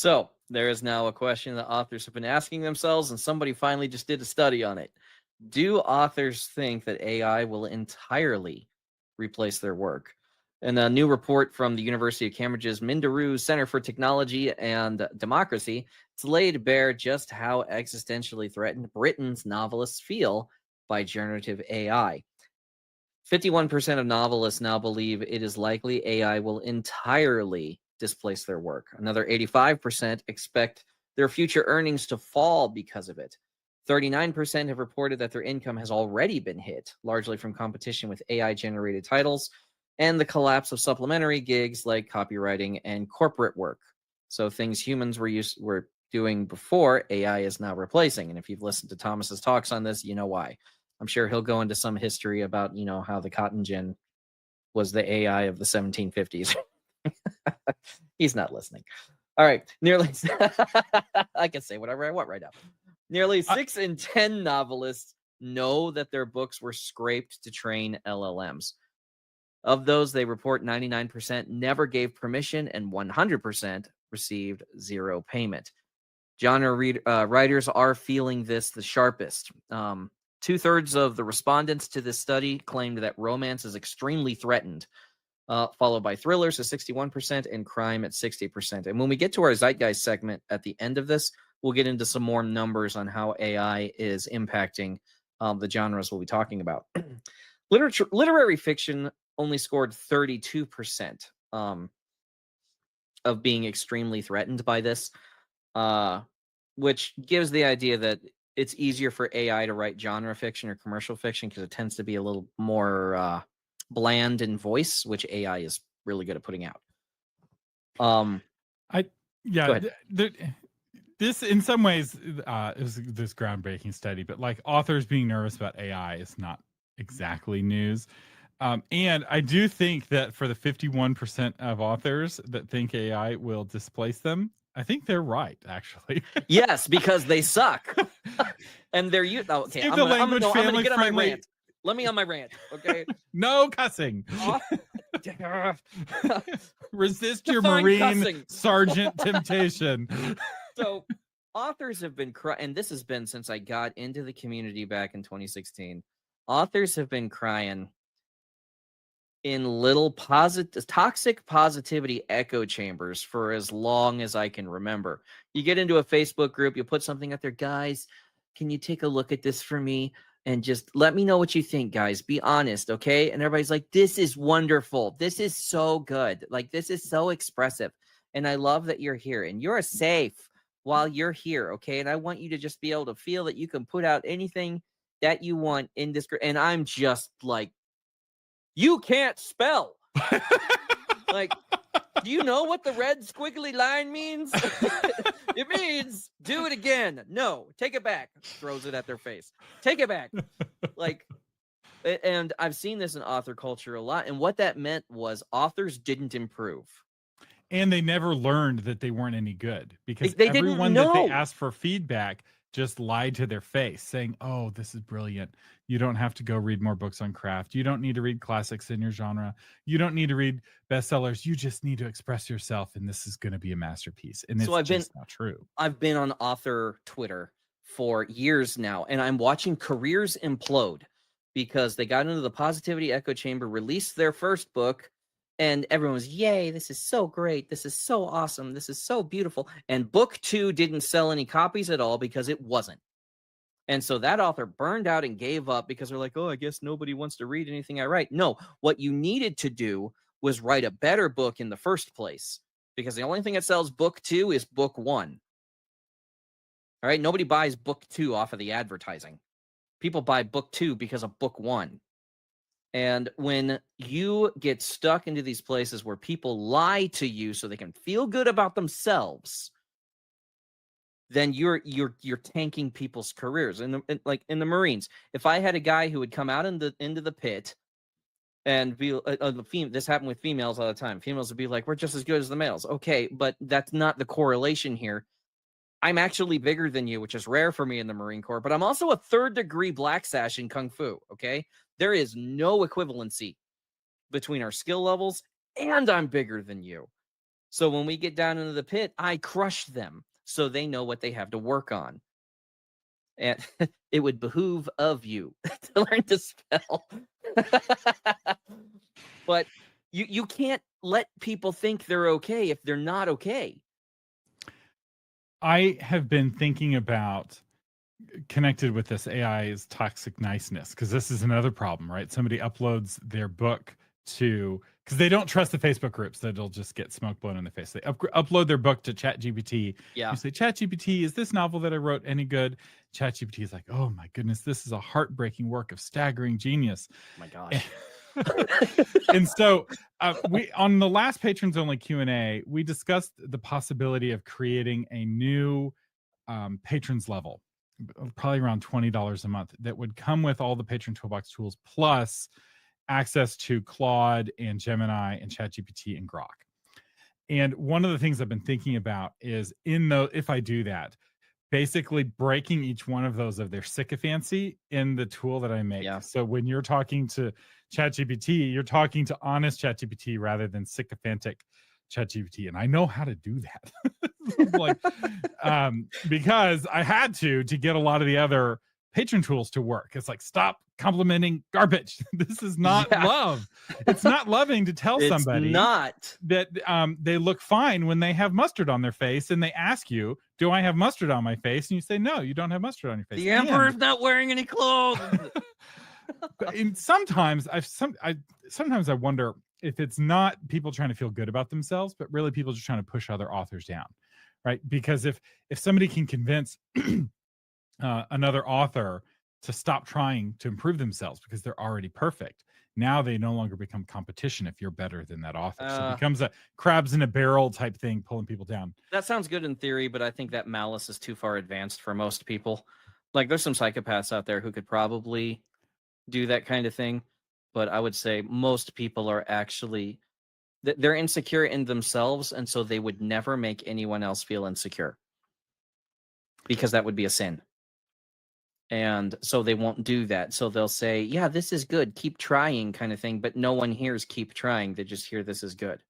So there is now a question that authors have been asking themselves, and somebody finally just did a study on it. Do authors think that AI will entirely replace their work? In a new report from the University of Cambridge's Minderoo Center for Technology and Democracy, it's laid bare just how existentially threatened Britain's novelists feel by generative AI. 51% of novelists now believe it is likely AI will entirely displace their work. Another 85% expect their future earnings to fall because of it. 39% have reported that their income has already been hit, largely from competition with AI-generated titles and the collapse of supplementary gigs like copywriting and corporate work. So things humans were doing before, AI is now replacing. And if you've listened to Thomas's talks on this, you know why. I'm sure he'll go into some history about, how the cotton gin was the AI of the 1750s. He's not listening. All right. I can say whatever I want right now. Nearly 6 in 10 novelists know that their books were scraped to train LLMs. Of those, they report 99% never gave permission and 100% received zero payment. Genre writers are feeling this the sharpest. 2/3 of the respondents to this study claimed that romance is extremely threatened, followed by thrillers at 61% and crime at 60%. And when we get to our Zeitgeist segment at the end of this, we'll get into some more numbers on how AI is impacting the genres we'll be talking about. Literary fiction only scored 32% of being extremely threatened by this, which gives the idea that it's easier for AI to write genre fiction or commercial fiction because it tends to be a little more bland in voice, which AI is really good at putting out. This in some ways is this groundbreaking study, but like authors being nervous about AI is not exactly news. And I do think that for the 51% of authors that think AI will displace them, I think they're right, actually. Yes, because they suck. And they're okay. I'm gonna get on my rant. Let me on my rant, okay? No cussing. Resist your Marine cussing. Sergeant temptation. So authors have been and this has been since I got into the community back in 2016. Authors have been crying in little toxic positivity echo chambers for as long as I can remember. You get into a Facebook group, you put something out there, guys, can you take a look at this for me? And just let me know what you think, guys. Be honest, okay? And everybody's like, this is wonderful. This is so good. Like, this is so expressive. And I love that you're here. And you're safe while you're here, okay? And I want you to just be able to feel that you can put out anything that you want in this. And I'm just like, you can't spell. Like, do you know what the red squiggly line means? It means do it again. No, take it back. Throws it at their face. Take it back. Like, and I've seen this in author culture a lot. And what that meant was authors didn't improve. And they never learned that they weren't any good because they everyone that they asked for feedback just lied to their face saying, oh, this is brilliant. You don't have to go read more books on craft. You don't need to read classics in your genre. You don't need to read bestsellers. You just need to express yourself, and this is going to be a masterpiece. And it's just not true. I've been on author Twitter for years now, and I'm watching careers implode because they got into the positivity echo chamber, released their first book, and everyone was, yay, this is so great. This is so awesome. This is so beautiful. And book 2 didn't sell any copies at all because it wasn't. And so that author burned out and gave up because they're like, oh, I guess nobody wants to read anything I write. No, what you needed to do was write a better book in the first place, because the only thing that sells book 2 is book 1. All right. Nobody buys book 2 off of the advertising. People buy book 2 because of book 1. And when you get stuck into these places where people lie to you so they can feel good about themselves, then you're tanking people's careers. Like in the Marines, if I had a guy who would come out into the pit and be this happened with females all the time. Females would be like, we're just as good as the males. Okay, but that's not the correlation here. I'm actually bigger than you, which is rare for me in the Marine Corps, but I'm also a 3rd-degree black sash in Kung Fu, okay? There is no equivalency between our skill levels, and I'm bigger than you. So when we get down into the pit, I crush them so they know what they have to work on. And it would behoove of you to learn to spell. But you can't let people think they're okay if they're not okay. I have been thinking about connected with this AI's toxic niceness because this is another problem, right? Somebody uploads their book to because they don't trust the Facebook groups that it'll just get smoke blown in the face. They upload their book to ChatGPT. Yeah. You say, ChatGPT, is this novel that I wrote any good? ChatGPT is like, oh my goodness, this is a heartbreaking work of staggering genius. Oh my gosh. And so we on the last patrons only Q&A, we discussed the possibility of creating a new patrons level, probably around $20 a month, that would come with all the patron toolbox tools plus access to Claude and Gemini and ChatGPT and Grok. And one of the things I've been thinking about is if I do that, basically breaking each one of those of their sycophancy in the tool that I make. Yeah. So when you're talking to ChatGPT, you're talking to honest ChatGPT rather than sycophantic ChatGPT. And I know how to do that. Like, because I had to get a lot of the other patron tools to work. It's like, stop complimenting garbage. This is not love. It's not loving to tell somebody not that they look fine when they have mustard on their face and they ask you, do I have mustard on my face? And you say, no, you don't have mustard on your face. The emperor's not wearing any clothes. And sometimes sometimes I wonder if it's not people trying to feel good about themselves, but really people just trying to push other authors down, right? Because if somebody can convince another author to stop trying to improve themselves because they're already perfect, now they no longer become competition if you're better than that author. So it becomes a crabs in a barrel type thing, pulling people down. That sounds good in theory, but I think that malice is too far advanced for most people. Like, there's some psychopaths out there who could probably do that kind of thing, but I would say most people are actually they're insecure in themselves, and so they would never make anyone else feel insecure because that would be a sin. And so they won't do that. So they'll say, yeah, this is good, keep trying, kind of thing, but no one hears keep trying. They just hear this is good.